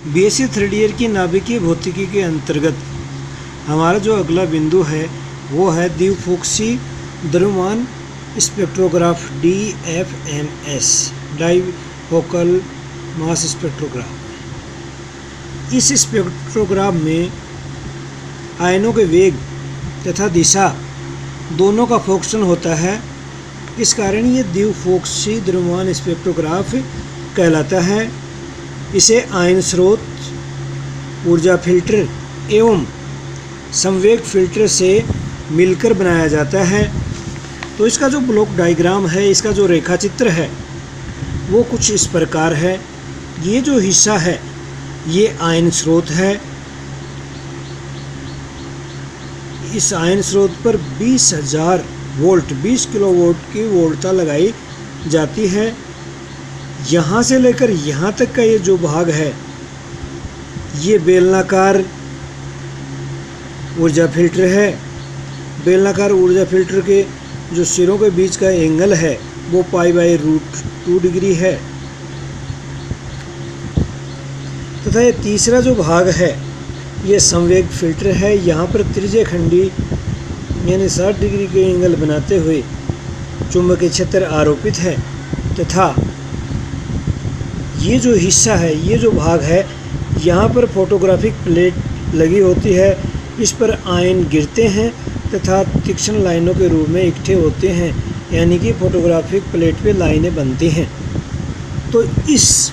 BSc third year की नाभिकीय भौतिकी के अंतर्गत हमारा जो अगला बिंदु है वो है द्विफोक्सी द्रव्यमान स्पेक्ट्रोग्राफ DFMS डाइफोकल मास स्पेक्ट्रोग्राफ। इस स्पेक्ट्रोग्राफ में आयनों के वेग तथा दिशा दोनों का फोकसन होता है। इस कारण ये द्विफोक्सी द्रव्यमान स्पेक्ट्रोग्राफ कहलाता है। इसे आयन स्रोत, ऊर्जा फिल्टर एवं संवेग फिल्टर से मिलकर बनाया जाता है। तो इसका जो ब्लॉक डायग्राम है, इसका जो रेखा चित्र है वो कुछ इस प्रकार है। ये जो हिस्सा है ये आयन स्रोत है। इस आयन स्रोत पर 20,000 वोल्ट 20 किलोवोल्ट की वोल्टता लगाई जाती है। यहाँ से लेकर यहाँ तक का ये जो भाग है ये बेलनाकार ऊर्जा फिल्टर है। बेलनाकार ऊर्जा फिल्टर के जो सिरों के बीच का एंगल है वो π/√2 डिग्री है। तथा ये तीसरा जो भाग है ये संवेग फिल्टर है। यहाँ पर त्रिज्य खंडी यानी 60 डिग्री के एंगल बनाते हुए चुंबकीय क्षेत्र आरोपित है। तथा ये जो हिस्सा है, ये जो भाग है, यहाँ पर फोटोग्राफिक प्लेट लगी होती है। इस पर आयन गिरते हैं तथा तीक्ष्ण लाइनों के रूप में इकट्ठे होते हैं, यानी कि फोटोग्राफिक प्लेट पे लाइनें बनती हैं। तो इस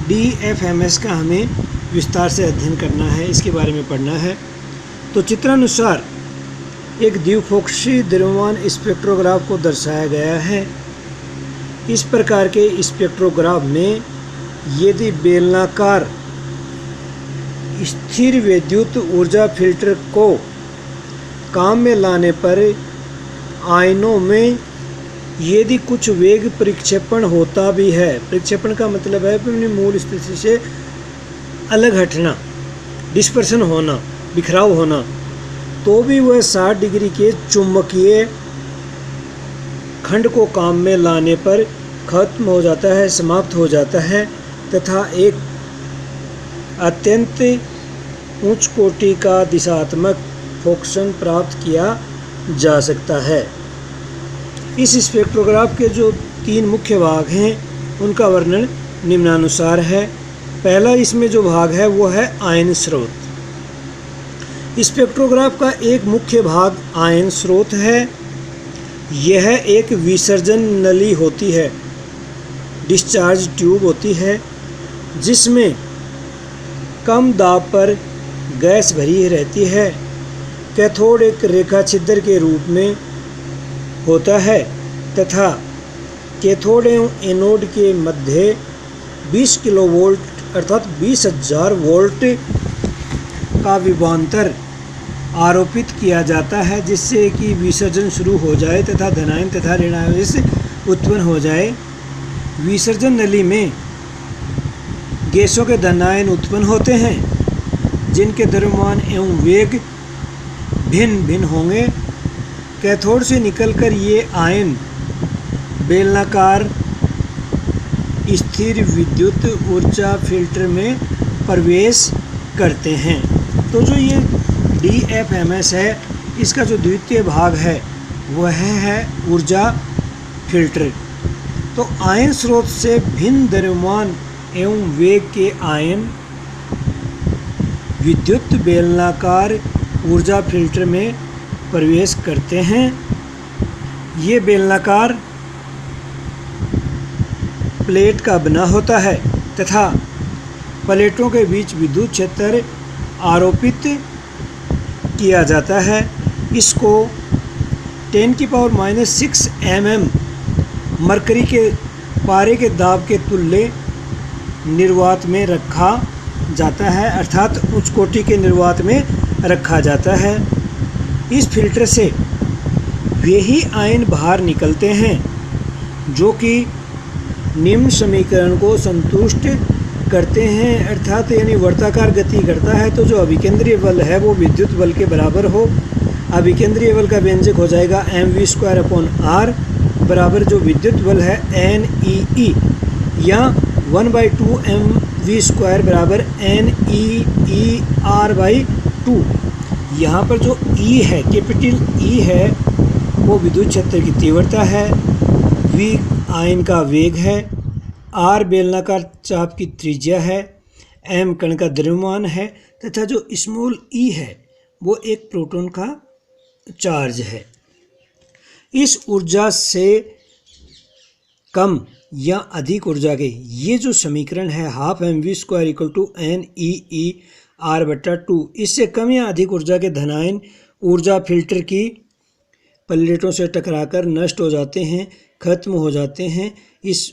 DFMS का हमें विस्तार से अध्ययन करना है, इसके बारे में पढ़ना है। तो चित्रानुसार एक द्विफोक्सी द्रव्यमान स्पेक्ट्रोग्राफ को दर्शाया गया है। इस प्रकार के स्पेक्ट्रोग्राफ में यदि बेलनाकार स्थिर विद्युत ऊर्जा फिल्टर को काम में लाने पर आयनों में यदि कुछ वेग परिक्षेपण होता भी है, परिक्षेपण का मतलब है अपनी मूल स्थिति से अलग हटना, डिस्पर्सन होना, बिखराव होना, तो भी वह 60 डिग्री के चुंबकीय खंड को काम में लाने पर खत्म हो जाता है, समाप्त हो जाता है तथा एक अत्यंत उच्च कोटि का दिशात्मक फोकसन प्राप्त किया जा सकता है। इस स्पेक्ट्रोग्राफ के जो 3 मुख्य भाग हैं उनका वर्णन निम्नानुसार है। पहला इसमें जो भाग है वो है आयन स्रोत। स्पेक्ट्रोग्राफ का एक मुख्य भाग आयन स्रोत है। यह एक विसर्जन नली होती है, डिस्चार्ज ट्यूब होती है, जिसमें कम दाब पर गैस भरी रहती है। कैथोड एक रेखा छिद्र के रूप में होता है तथा कैथोड एवं एनोड के मध्य 20 किलोवोल्ट अर्थात 20,000 वोल्ट का विभवांतर आरोपित किया जाता है, जिससे कि विसर्जन शुरू हो जाए तथा धनायन तथा ऋणावेश उत्पन्न हो जाए। विसर्जन नली में गैसों के धनायन उत्पन्न होते हैं जिनके द्रव्यमान एवं वेग भिन्न भिन्न होंगे। कैथोड से निकलकर ये आयन बेलनाकार स्थिर विद्युत ऊर्जा फिल्टर में प्रवेश करते हैं। तो जो ये DFMS है, इसका जो द्वितीय भाग है वह है ऊर्जा फिल्टर। तो आयन स्रोत से भिन्न द्रव्यमान एवं वेग के आयन विद्युत बेलनाकार ऊर्जा फिल्टर में प्रवेश करते हैं। ये बेलनाकार प्लेट का बना होता है तथा प्लेटों के बीच विद्युत क्षेत्र आरोपित किया जाता है। इसको 10⁻⁻6 mm मरकरी के पारे के दाब के तुल्य निर्वात में रखा जाता है, अर्थात उच्च कोटि के निर्वात में रखा जाता है। इस फिल्टर से वे ही आयन बाहर निकलते हैं जो कि निम्न समीकरण को संतुष्ट करते हैं, अर्थात यानी वर्ताकार गति करता है तो जो अभिकेंद्रीय बल है वो विद्युत बल के बराबर हो। अभिकेंद्रीय बल का व्यंजक हो जाएगा mv²/r बराबर जो विद्युत बल है NEE या 1/2 mv वी स्क्वायर बराबर NE/2। यहाँ पर जो E है, कैपिटल E है, वो विद्युत क्षेत्र की तीव्रता है, V आयन का वेग है, R बेलनाकार चाप की त्रिज्या है, M कण का द्रव्यमान है तथा जो स्मॉल e है वो एक प्रोटॉन का चार्ज है। इस ऊर्जा से कम या अधिक ऊर्जा के ये जो समीकरण है half mv square equal to NE/R/2, इससे कम या अधिक ऊर्जा के धनायन ऊर्जा फिल्टर की प्लेटों से टकराकर नष्ट हो जाते हैं, खत्म हो जाते हैं। इस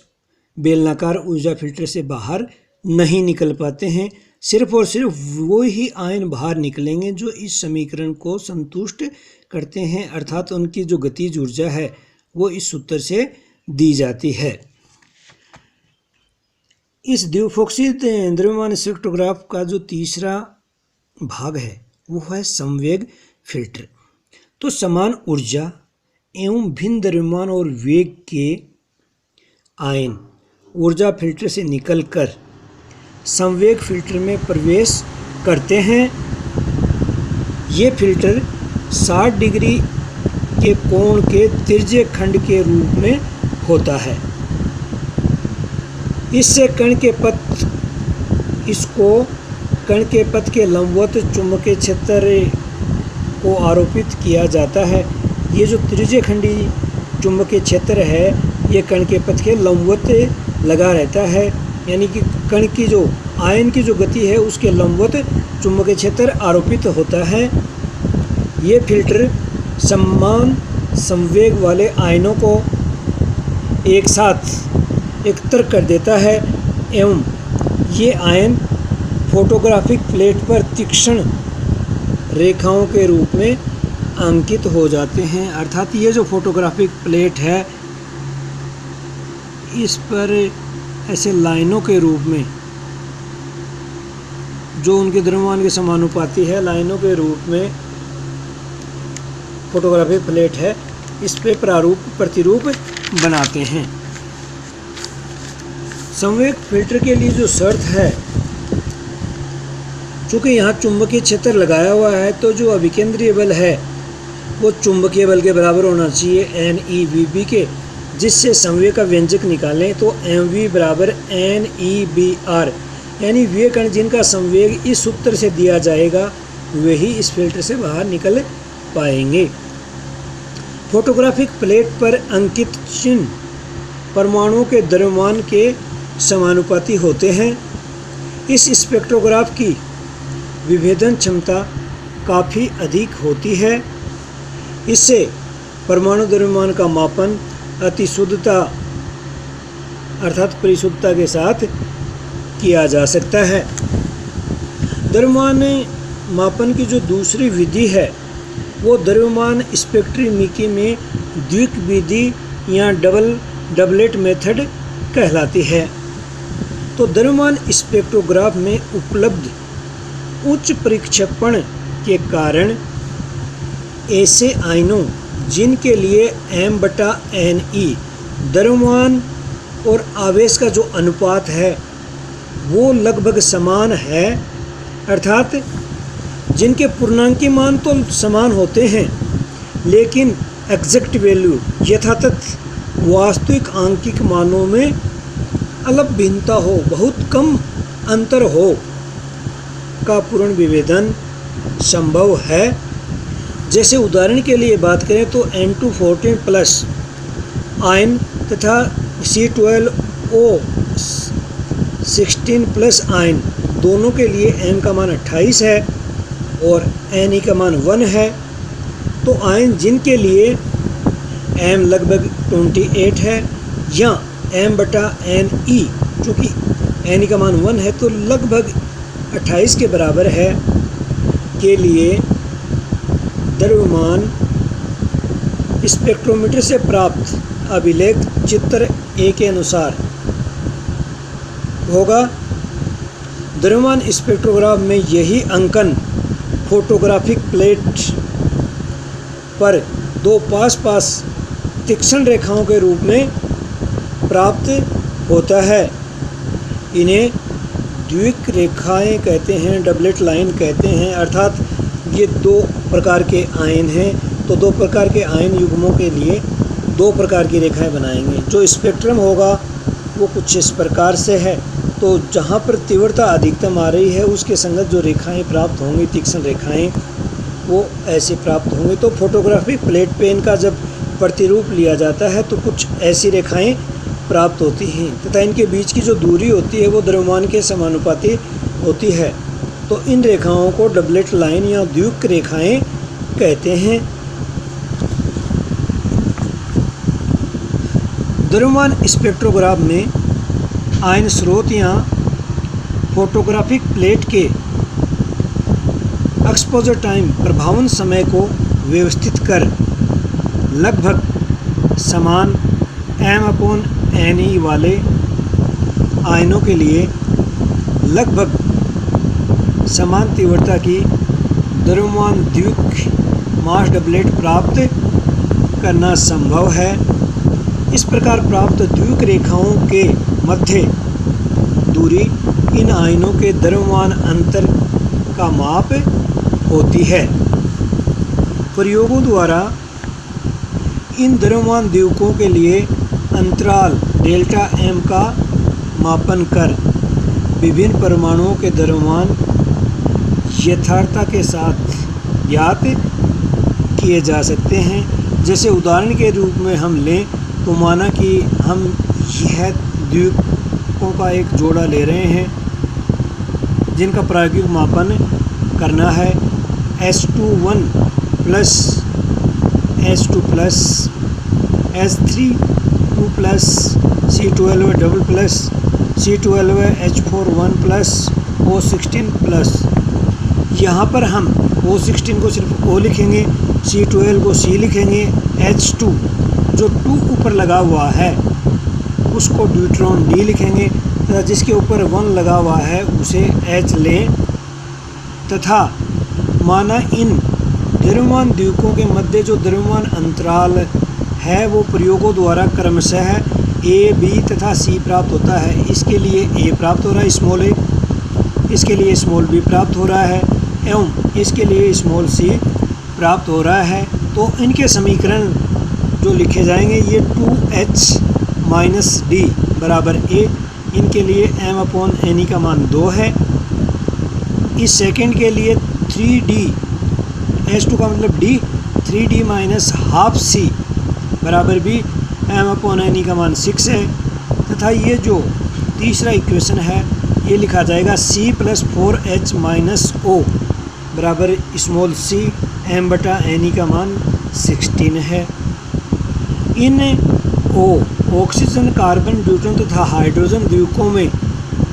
बेलनाकार ऊर्जा फिल्टर से बाहर नहीं निकल पाते हैं। सिर्फ और सिर्फ वो ही आयन बाहर निकलेंगे जो इस समीकरण को संतुष्ट करते हैं, अर्थात उनकी जो गतिज ऊर्जा है वो इस सूत्र से दी जाती है। इस द्विफोक्सी द्रव्यमान स्पेक्ट्रोग्राफ का जो तीसरा भाग है वो है संवेग फिल्टर। तो समान ऊर्जा एवं भिन्न द्रव्यमान और वेग के आयन ऊर्जा फिल्टर से निकलकर संवेग फिल्टर में प्रवेश करते हैं। ये फिल्टर 60 डिग्री के कोण के तिर्यक खंड के रूप में होता है। इससे कण के पथ के लंबवत चुंबकीय क्षेत्र को आरोपित किया जाता है। ये जो त्रिज्यखंडी चुंबकीय क्षेत्र है ये कण के पथ के लंबवत लगा रहता है, यानी कि कण की जो आयन की जो गति है उसके लंबवत चुंबकीय क्षेत्र आरोपित होता है। ये फिल्टर समान संवेग वाले आयनों को एक साथ एकत्र कर देता है एवं ये आयन फोटोग्राफिक प्लेट पर तीक्ष्ण रेखाओं के रूप में अंकित हो जाते हैं। अर्थात ये जो फोटोग्राफिक प्लेट है इस पर ऐसे लाइनों के रूप में जो उनके द्रव्यमान के समानुपाती है, लाइनों के रूप में फोटोग्राफिक प्लेट है, इस पे प्रतिरूप बनाते हैं। संवेग फिल्टर के लिए जो शर्त है, चूँकि यहाँ चुंबकीय क्षेत्र लगाया हुआ है तो जो अभिकेंद्रीय बल है वो चुंबकीय बल के बराबर होना चाहिए NEVB के, जिससे संवेग का व्यंजक निकालें तो mv बराबर NEBR, यानी वे कण जिनका संवेग इस सूत्र से दिया जाएगा वे ही इस फिल्टर से बाहर निकल पाएंगे। फोटोग्राफिक प्लेट पर अंकित चिन्ह परमाणुओं के द्रव्यमान के समानुपाती होते हैं। इस स्पेक्ट्रोग्राफ की विभेदन क्षमता काफ़ी अधिक होती है। इससे परमाणु द्रव्यमान का मापन अति शुद्धता अर्थात परिशुद्धता के साथ किया जा सकता है। द्रव्यमान मापन की जो दूसरी विधि है वो द्रव्यमान स्पेक्ट्रोमेट्री में द्विक विधि या डबलेट मेथड कहलाती है। तो द्रव्यमान स्पेक्ट्रोग्राफ में उपलब्ध उच्च परिक्षेपण के कारण ऐसे आयनों जिनके लिए M/Ne द्रव्यमान और आवेश का जो अनुपात है वो लगभग समान है, अर्थात जिनके पूर्णांकी मान तो समान होते हैं लेकिन एग्जैक्ट वैल्यू यथातथ वास्तविक आंकिक मानों में अलग भिन्नता हो, बहुत कम अंतर हो का पूर्ण विभेदन संभव है। जैसे उदाहरण के लिए बात करें तो N214 प्लस आयन तथा C12O16 प्लस आयन दोनों के लिए M का मान 28 है और Ne का मान 1 है। तो आयन जिनके लिए M लगभग 28 है या M/Ne चूँकि Ne का मान 1 है तो लगभग 28 के बराबर है के लिए द्रव्यमान स्पेक्ट्रोमीटर से प्राप्त अभिलेख चित्र A के अनुसार होगा। द्रव्यमान स्पेक्ट्रोग्राफ में यही अंकन फोटोग्राफिक प्लेट पर दो पास तीक्ष्ण रेखाओं के रूप में प्राप्त होता है। इन्हें द्विक रेखाएं कहते हैं, डबलेट लाइन कहते हैं। अर्थात ये दो प्रकार के आयन हैं, तो दो प्रकार के आयन युग्मों के लिए दो प्रकार की रेखाएं बनाएंगे। जो स्पेक्ट्रम होगा वो कुछ इस प्रकार से है। तो जहाँ पर तीव्रता अधिकतम आ रही है उसके संगत जो रेखाएं प्राप्त होंगी, तीक्ष्ण रेखाएं, वो ऐसे प्राप्त होंगे। तो फोटोग्राफिक प्लेट पे इनका जब प्रतिरूप लिया जाता है तो कुछ ऐसी रेखाएं प्राप्त होती हैं तथा इनके बीच की जो दूरी होती है वो द्रव्यमान के समानुपाती होती है। तो इन रेखाओं को डबलेट लाइन या द्विक रेखाएं कहते हैं। द्रव्यमान स्पेक्ट्रोग्राफ में आयन स्रोत या फोटोग्राफिक प्लेट के एक्सपोजर टाइम प्रभावन समय को व्यवस्थित कर लगभग समान m/ne वाले आयनों के लिए लगभग समान तीव्रता की द्रव्यमान द्विक मास डबलेट प्राप्त करना संभव है। इस प्रकार प्राप्त द्विक रेखाओं के मध्य दूरी इन आयनों के द्रव्यमान अंतर का माप होती है। प्रयोगों द्वारा इन द्रव्यमान द्विकों के लिए अंतराल डेल्टा m का मापन कर विभिन्न परमाणुओं के द्रव्यमान यथार्थता के साथ ज्ञात किए जा सकते हैं। जैसे उदाहरण के रूप में हम लें तो माना कि हम यह द्विकों का एक जोड़ा ले रहे हैं जिनका प्रायोगिक मापन करना है। S21 plus H2 plus H3 2 plus C12 double plus C12 H41 plus O16 plus. यहाँ पर हम O16 को सिर्फ O लिखेंगे, C12 को C लिखेंगे, H2 जो 2 ऊपर लगा हुआ है उसको ड्यूट्रॉन D लिखेंगे तथा जिसके ऊपर 1 लगा हुआ है उसे H लें तथा माना इन द्रव्यमान द्विकों के मध्य जो द्रव्यमान अंतराल है वो प्रयोगों द्वारा क्रमशः A, B तथा C प्राप्त होता है। इसके लिए A प्राप्त हो रहा है स्मॉल a, इसके लिए स्मॉल b प्राप्त हो रहा है एवं इसके लिए स्मॉल c प्राप्त हो रहा है। तो इनके समीकरण जो लिखे जाएंगे ये 2H माइनस D बराबर A, इनके लिए m/ne का मान 2 है। इस सेकंड के लिए 3D H2 का मतलब D, 3D minus half C बराबर भी m/ne का मान 6 है तथा ये जो तीसरा इक्वेशन है ये लिखा जाएगा C plus 4H minus O बराबर स्मॉल c m/ne का मान 16 है। इन ऑक्सीजन, कार्बन, ड्यूट्रॉन तथा हाइड्रोजन द्विकों में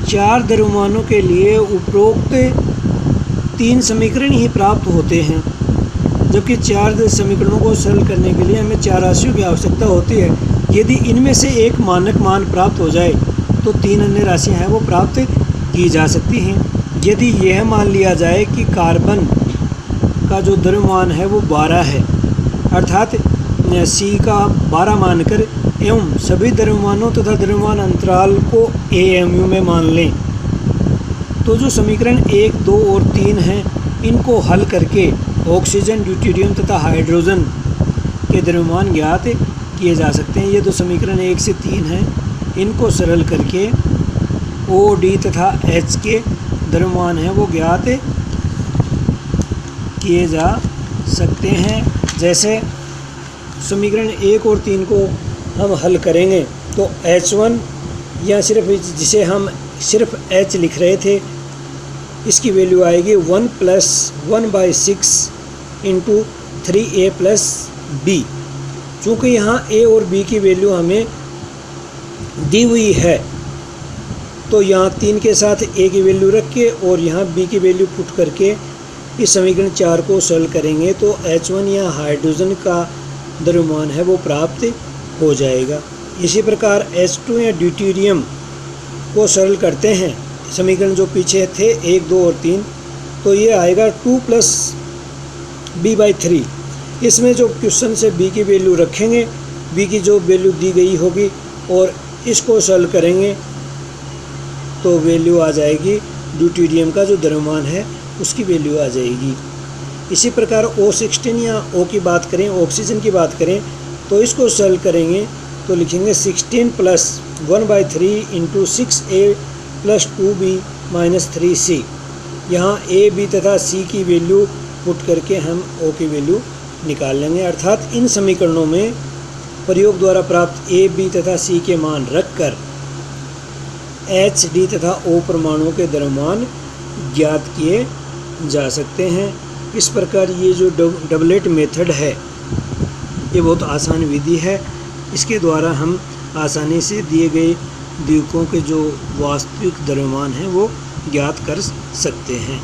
4 द्रव्यमानों के लिए उपरोक्त 3 समीकरण ही प्राप्त होते हैं, जबकि 4 समीकरणों को सरल करने के लिए हमें 4 राशियों की आवश्यकता होती है। यदि इनमें से एक मानक मान प्राप्त हो जाए तो 3 अन्य राशियां हैं वो प्राप्त की जा सकती हैं। यदि यह मान लिया जाए कि कार्बन का जो द्रव्यमान है वो 12 है, अर्थात C का 12 मानकर एवं सभी द्रव्यमानों तथा द्रव्यमान अंतराल को AMU में मान लें, तो जो समीकरण 1, 2 और 3 हैं इनको हल करके ऑक्सीजन, ड्यूटेरियम तथा हाइड्रोजन के द्रव्यमान ज्ञात किए जा सकते हैं। ये तो समीकरण 1 से 3 हैं, इनको सरल करके O, D तथा H के द्रव्यमान हैं वो ज्ञात किए जा सकते हैं। जैसे समीकरण 1 और 3 को हम हल करेंगे तो H1 या सिर्फ जिसे हम सिर्फ H लिख रहे थे इसकी वैल्यू आएगी 1 plus 1/6 into 3A plus B। चूँकि यहाँ A और B की वैल्यू हमें दी हुई है तो यहाँ 3 के साथ A की वैल्यू रख के और यहाँ B की वैल्यू पुट करके इस समीकरण 4 को सरल करेंगे तो H1 या हाइड्रोजन का द्रव्यमान है वो प्राप्त हो जाएगा। इसी प्रकार H2 या ड्यूटेरियम को सरल करते हैं, समीकरण जो पीछे थे 1, 2 और 3, तो ये आएगा 2 प्लस B/3। इसमें जो क्वेश्चन से B की वैल्यू रखेंगे, B की जो वैल्यू दी गई होगी और इसको सरल करेंगे तो वैल्यू आ जाएगी ड्यूटेरियम का जो द्रव्यमान है उसकी वैल्यू आ जाएगी। इसी प्रकार O16 या O की बात करें, ऑक्सीजन की बात करें, तो इसको सॉल्व करेंगे तो लिखेंगे 16 + 1/3 × 6A + 2B - 3C। यहाँ A, B तथा C की वैल्यू पुट करके हम O की वैल्यू निकाल लेंगे। अर्थात इन समीकरणों में प्रयोग द्वारा प्राप्त A, B तथा C के मान रखकर H, D तथा O परमाणुओं के द्रव्यमान ज्ञात किए जा सकते हैं। इस प्रकार ये जो डबलेट मेथड है ये बहुत आसान विधि है। इसके द्वारा हम आसानी से दिए गए द्वीपों के जो वास्तविक द्रव्यमान हैं वो ज्ञात कर सकते हैं।